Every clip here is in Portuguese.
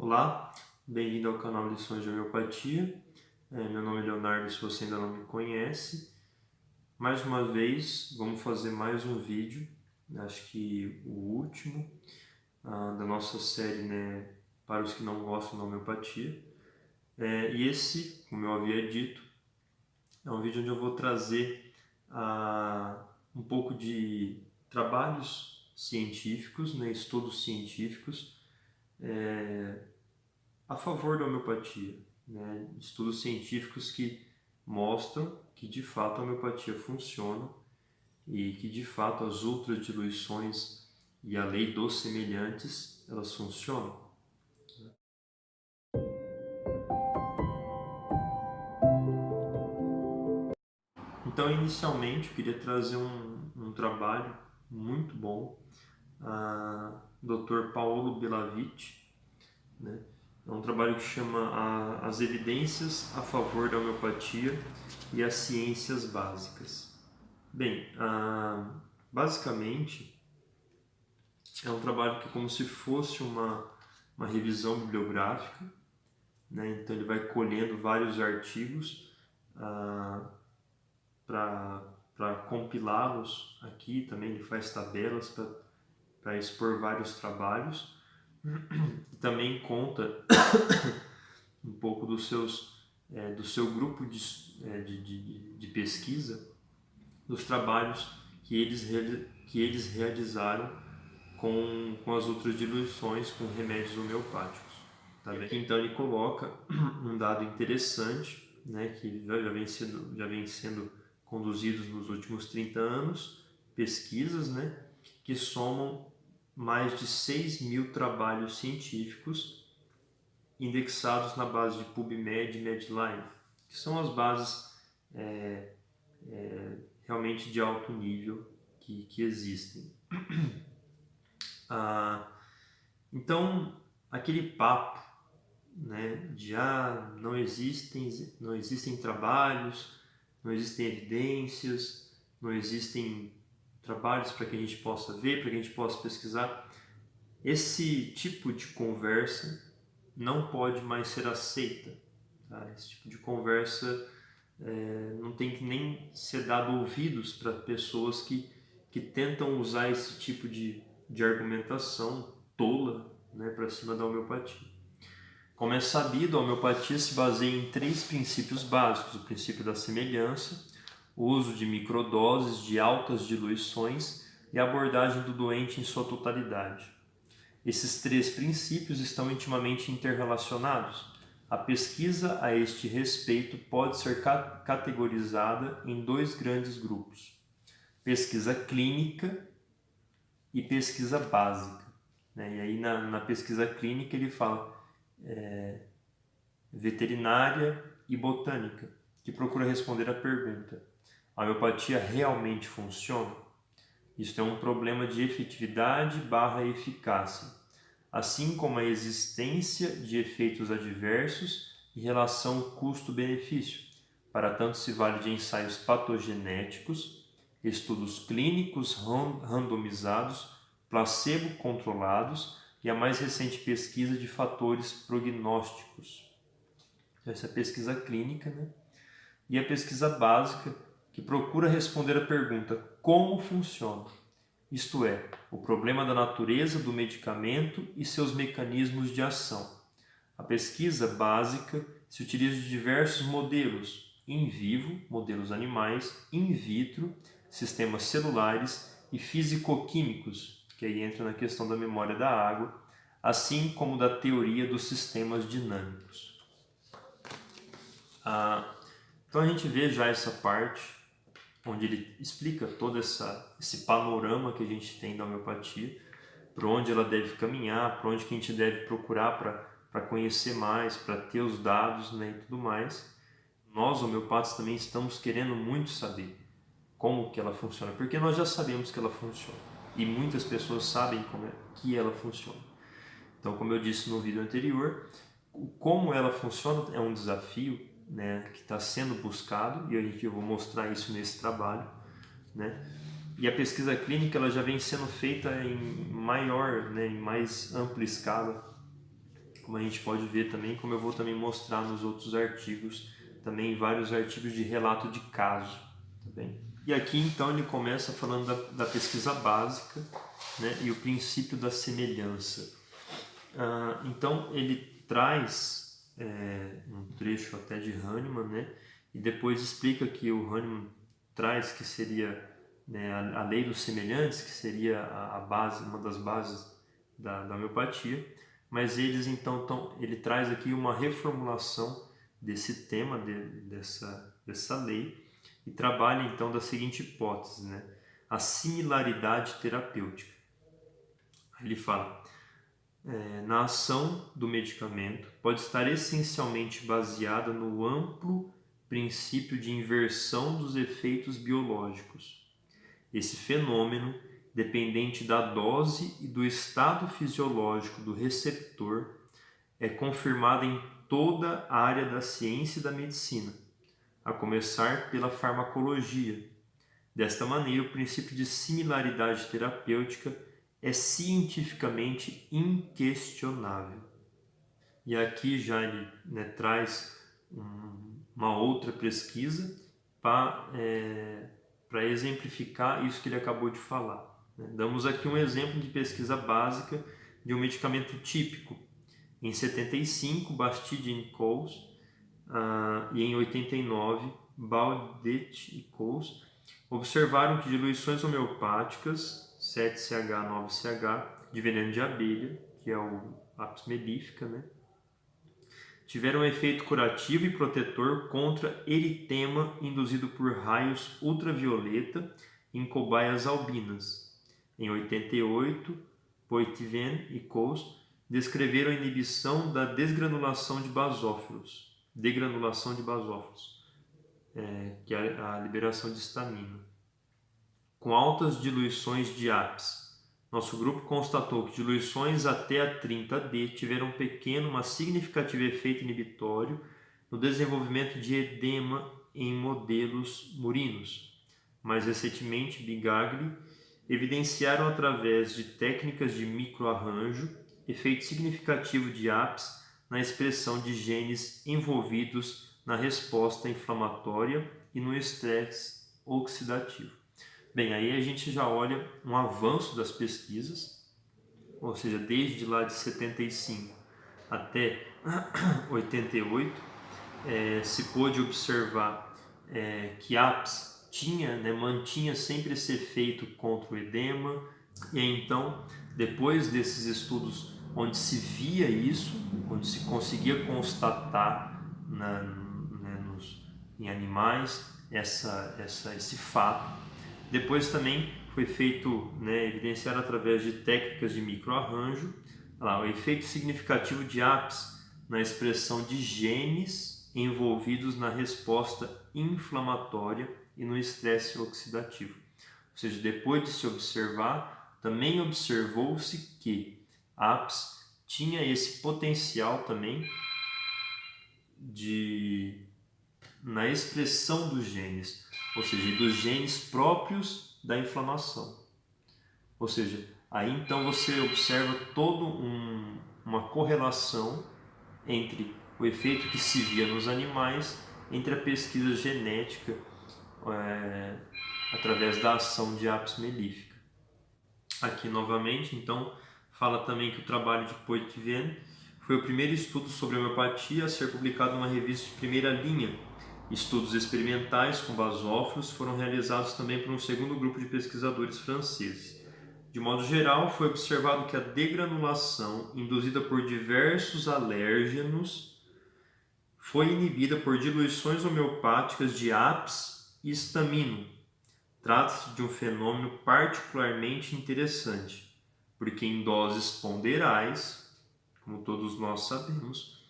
Olá, bem-vindo ao canal Lições de Homeopatia. Meu nome é Leonardo, se você ainda não me conhece. Mais uma vez, vamos fazer mais um vídeo, acho que o último da nossa série, né, para os que não gostam da homeopatia. E esse, como eu havia dito, é um vídeo onde eu vou trazer um pouco de trabalhos científicos, né, estudos científicos, a favor da homeopatia, né? Estudos científicos que mostram que de fato a homeopatia funciona e que de fato as ultradiluições e a lei dos semelhantes elas funcionam. Então, inicialmente, eu queria trazer um trabalho muito bom, Dr. Paolo Bellavitch, né? É um trabalho que chama As Evidências a Favor da Homeopatia e as Ciências Básicas. Bem, basicamente é um trabalho que é como se fosse uma revisão bibliográfica, né? Então ele vai colhendo vários artigos para compilá-los aqui, também ele faz tabelas para expor vários trabalhos e também conta um pouco do seu grupo de pesquisa, dos trabalhos que eles realizaram com as outras diluições, com remédios homeopáticos. Tá bem? Então ele coloca um dado interessante, né, que já vem sendo conduzidos nos últimos 30 anos, pesquisas, né, que somam mais de 6.000 trabalhos científicos indexados na base de PubMed e Medline, que são as bases realmente de alto nível que existem. Então, aquele papo, né, de não existem trabalhos, não existem evidências, não existem trabalhos para que a gente possa ver, para que a gente possa pesquisar, esse tipo de conversa não pode mais ser aceita. Tá? Esse tipo de conversa não tem que nem ser dado ouvidos para pessoas que tentam usar esse tipo de argumentação tola, né, para cima da homeopatia. Como é sabido, a homeopatia se baseia em 3 princípios básicos: o princípio da semelhança, o uso de microdoses de altas diluições e a abordagem do doente em sua totalidade. Esses 3 princípios estão intimamente interrelacionados. A pesquisa a este respeito pode ser categorizada em 2 grandes grupos: pesquisa clínica e pesquisa básica. E aí na pesquisa clínica ele fala veterinária e botânica, que procura responder à pergunta: a homeopatia realmente funciona? Isto é um problema de efetividade/eficácia, assim como a existência de efeitos adversos e relação custo-benefício. Para tanto se vale de ensaios patogenéticos, estudos clínicos randomizados, placebo-controlados e a mais recente pesquisa de fatores prognósticos. Essa é a pesquisa clínica, né? E a pesquisa básica, que procura responder a pergunta: como funciona? Isto é, o problema da natureza do medicamento e seus mecanismos de ação. A pesquisa básica se utiliza de diversos modelos: in vivo, modelos animais, in vitro, sistemas celulares e fisicoquímicos, que aí entra na questão da memória da água, assim como da teoria dos sistemas dinâmicos. Então a gente vê já essa parte onde ele explica todo esse panorama que a gente tem da homeopatia, para onde ela deve caminhar, para onde que a gente deve procurar para conhecer mais, para ter os dados, né, e tudo mais. Nós, homeopatas, também estamos querendo muito saber como que ela funciona, porque nós já sabemos que ela funciona e muitas pessoas sabem como é que ela funciona. Então, como eu disse no vídeo anterior, como ela funciona é um desafio, né, que está sendo buscado, e eu vou mostrar isso nesse trabalho, né? E a pesquisa clínica ela já vem sendo feita em maior, né, em mais ampla escala, como a gente pode ver também, como eu vou também mostrar nos outros artigos, também vários artigos de relato de caso. Tá bem? E aqui então ele começa falando da pesquisa básica, né, e o princípio da semelhança. Então ele traz um trecho até de Hahnemann, né, e depois explica que o Hahnemann traz que seria, né, a lei dos semelhantes, que seria a base, uma das bases da homeopatia, mas ele traz aqui uma reformulação desse tema, dessa lei, e trabalha então da seguinte hipótese, né, a similaridade terapêutica. Ele fala: na ação do medicamento pode estar essencialmente baseada no amplo princípio de inversão dos efeitos biológicos. Esse fenômeno, dependente da dose e do estado fisiológico do receptor, é confirmado em toda a área da ciência e da medicina, a começar pela farmacologia. Desta maneira, o princípio de similaridade terapêutica é cientificamente inquestionável. E aqui já ele, né, traz uma outra pesquisa para exemplificar isso que ele acabou de falar. Damos aqui um exemplo de pesquisa básica de um medicamento típico. Em 75, Bastide e Coles, e em 89, Baudet e Coles, observaram que diluições homeopáticas 7CH, 9CH, de veneno de abelha, que é o Apis mellifera, né, tiveram um efeito curativo e protetor contra eritema induzido por raios ultravioleta em cobaias albinas. Em 88, Poitevin e Coles descreveram a inibição da desgranulação de basófilos, que é a liberação de histamina, com altas diluições de Apis. Nosso grupo constatou que diluições até a 30D tiveram um pequeno, mas significativo efeito inibitório no desenvolvimento de edema em modelos murinos. Mais recentemente, Bigagli evidenciaram através de técnicas de microarranjo efeito significativo de Apis na expressão de genes envolvidos na resposta inflamatória e no estresse oxidativo. Bem, aí a gente já olha um avanço das pesquisas, ou seja, desde lá de 75 até 88, se pôde observar que Apis mantinha sempre esse efeito contra o edema, e aí, então, depois desses estudos onde se via isso, onde se conseguia constatar em animais esse fato, depois também foi feito, evidenciado através de técnicas de microarranjo, o efeito significativo de Apis na expressão de genes envolvidos na resposta inflamatória e no estresse oxidativo. Ou seja, depois de se observar, também observou-se que Apis tinha esse potencial também na expressão dos genes, ou seja, dos genes próprios da inflamação. Ou seja, aí então você observa toda uma correlação entre o efeito que se via nos animais, entre a pesquisa genética através da ação de Apis mellifera. Aqui novamente, então, fala também que o trabalho de Poitevin foi o primeiro estudo sobre homeopatia a ser publicado numa revista de primeira linha. Estudos experimentais com basófilos foram realizados também por um segundo grupo de pesquisadores franceses. De modo geral, foi observado que a degranulação induzida por diversos alérgenos foi inibida por diluições homeopáticas de Apis e histamino. Trata-se de um fenômeno particularmente interessante, porque em doses ponderais, como todos nós sabemos,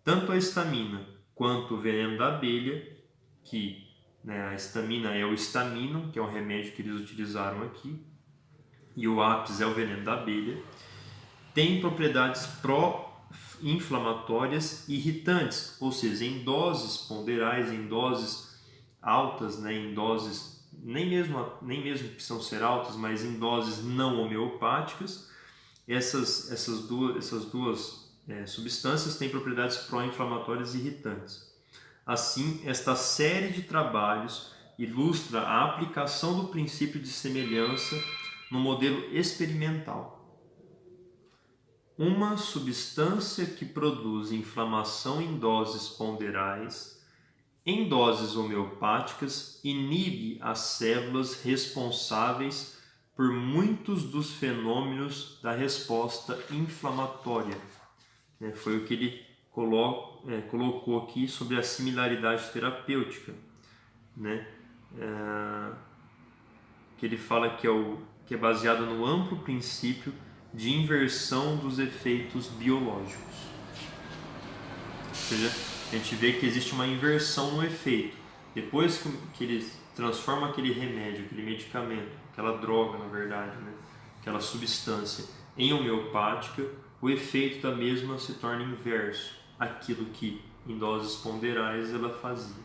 tanto a histamina quanto o veneno da abelha, que a histamina é o histamino, que é o remédio que eles utilizaram aqui, e o Apis é o veneno da abelha, tem propriedades pró-inflamatórias e irritantes, ou seja, em doses ponderais, em doses altas, em doses nem mesmo precisam ser altas, mas em doses não homeopáticas, essas duas substâncias têm propriedades pró-inflamatórias e irritantes. Assim, esta série de trabalhos ilustra a aplicação do princípio de semelhança no modelo experimental. Uma substância que produz inflamação em doses ponderais, em doses homeopáticas, inibe as células responsáveis por muitos dos fenômenos da resposta inflamatória. Foi o que ele colocou aqui sobre a similaridade terapêutica, né? Que ele fala que é baseado no amplo princípio de inversão dos efeitos biológicos. Ou seja, a gente vê que existe uma inversão no efeito. Depois que ele transforma aquele remédio, aquele medicamento, aquela droga, na verdade, né? Aquela substância em homeopática, o efeito da mesma se torna inverso àquilo que em doses ponderais ela fazia.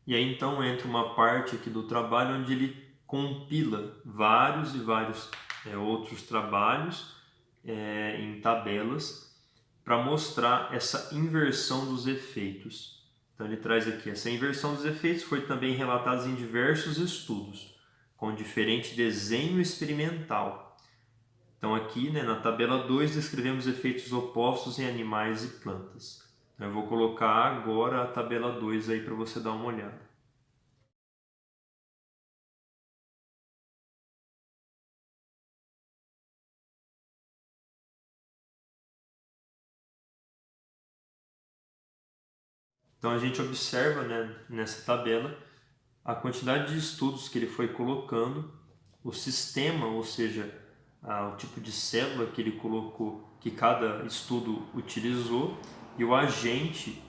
E aí então entra uma parte aqui do trabalho onde ele compila vários e vários outros trabalhos em tabelas para mostrar essa inversão dos efeitos. Então ele traz aqui, essa inversão dos efeitos foi também relatada em diversos estudos, com diferente desenho experimental. Então aqui, na tabela 2, descrevemos efeitos opostos em animais e plantas. Então eu vou colocar agora a tabela 2 aí para você dar uma olhada. Então a gente observa, né, nessa tabela a quantidade de estudos que ele foi colocando, o sistema, ou seja, o tipo de célula que ele colocou, que cada estudo utilizou, e o agente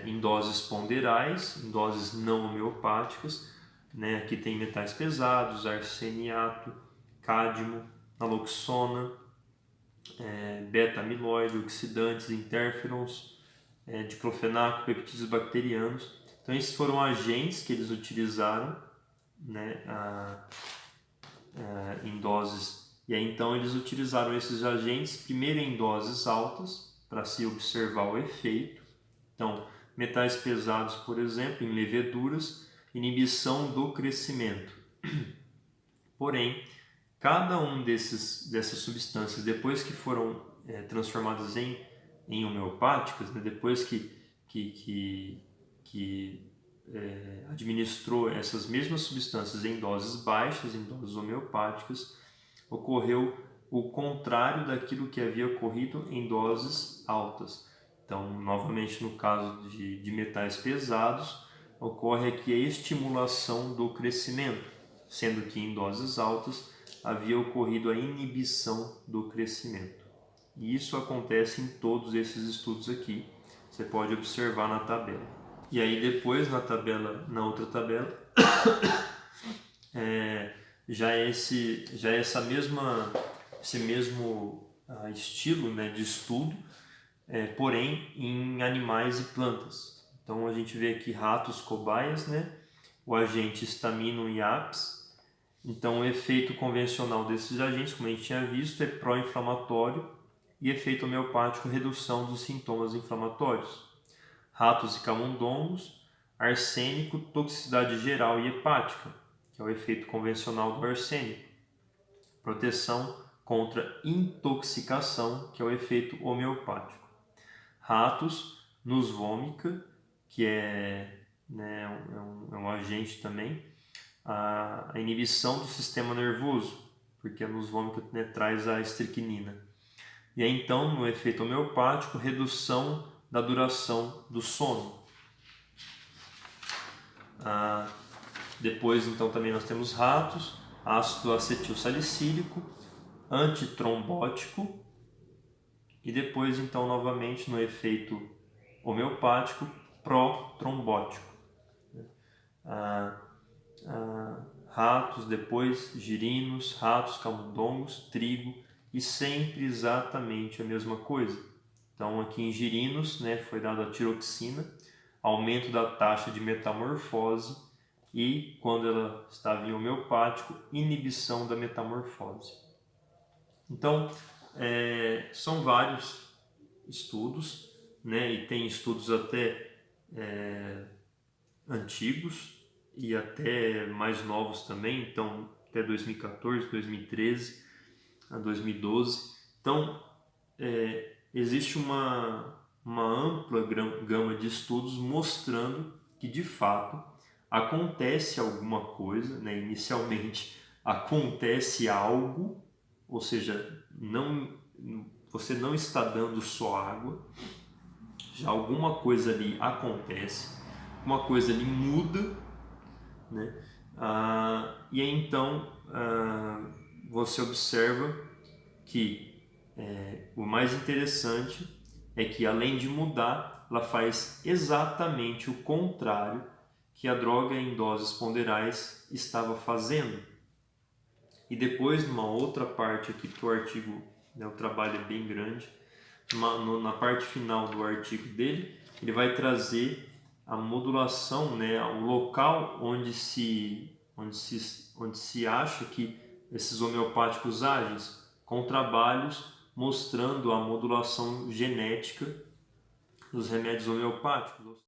em doses ponderais, em doses não homeopáticas, né? Aqui tem metais pesados, arseniato, cádmio, naloxona, beta-amiloide, oxidantes, interferons, diclofenaco, peptídeos bacterianos. Então esses foram agentes que eles utilizaram, né, em doses, e aí então eles utilizaram esses agentes primeiro em doses altas para se observar o efeito. Então, metais pesados, por exemplo, em leveduras, inibição do crescimento. Porém, cada um dessas substâncias, depois que foram transformadas em homeopáticas, né, depois que administrou essas mesmas substâncias em doses baixas, em doses homeopáticas, ocorreu o contrário daquilo que havia ocorrido em doses altas. Então, novamente, no caso de metais pesados, ocorre aqui a estimulação do crescimento, sendo que em doses altas havia ocorrido a inibição do crescimento. E isso acontece em todos esses estudos aqui, você pode observar na tabela. E aí depois na outra tabela, esse mesmo estilo, né, de estudo, porém em animais e plantas. Então a gente vê aqui ratos cobaias, né, o agente Staminum e Apis. Então o efeito convencional desses agentes, como a gente tinha visto, é pró-inflamatório e efeito homeopático, redução dos sintomas inflamatórios. Ratos e camundongos, arsênico, toxicidade geral e hepática, que é o efeito convencional do arsênico. Proteção contra intoxicação, que é o efeito homeopático. Ratos, nus vomica, que é um agente também. A inibição do sistema nervoso, porque a nus vomica, né, traz a estricnina. E aí, então, no efeito homeopático, redução da duração do sono. Depois, então, também nós temos ratos, ácido acetil salicílico, antitrombótico, e depois, então, novamente no efeito homeopático, pró-trombótico. Ratos, depois girinos, ratos, camundongos, trigo, e sempre exatamente a mesma coisa. Então aqui em girinos, né, foi dada a tiroxina, aumento da taxa de metamorfose, e quando ela estava em homeopático, inibição da metamorfose. Então são vários estudos, né? E tem estudos até antigos e até mais novos também, então até 2014, 2013, a 2012. Então, existe uma ampla gama de estudos mostrando que, de fato, acontece alguma coisa, né? Inicialmente acontece algo, ou seja, você não está dando só água, já alguma coisa ali acontece, uma coisa ali muda, né? E aí, então você observa que o mais interessante é que, além de mudar, ela faz exatamente o contrário que a droga em doses ponderais estava fazendo. E depois, numa outra parte aqui, porque o artigo, né, o trabalho é bem grande, na parte final do artigo dele, ele vai trazer a modulação, né, o local onde se acha que esses homeopáticos agem, com trabalhos mostrando a modulação genética dos remédios homeopáticos.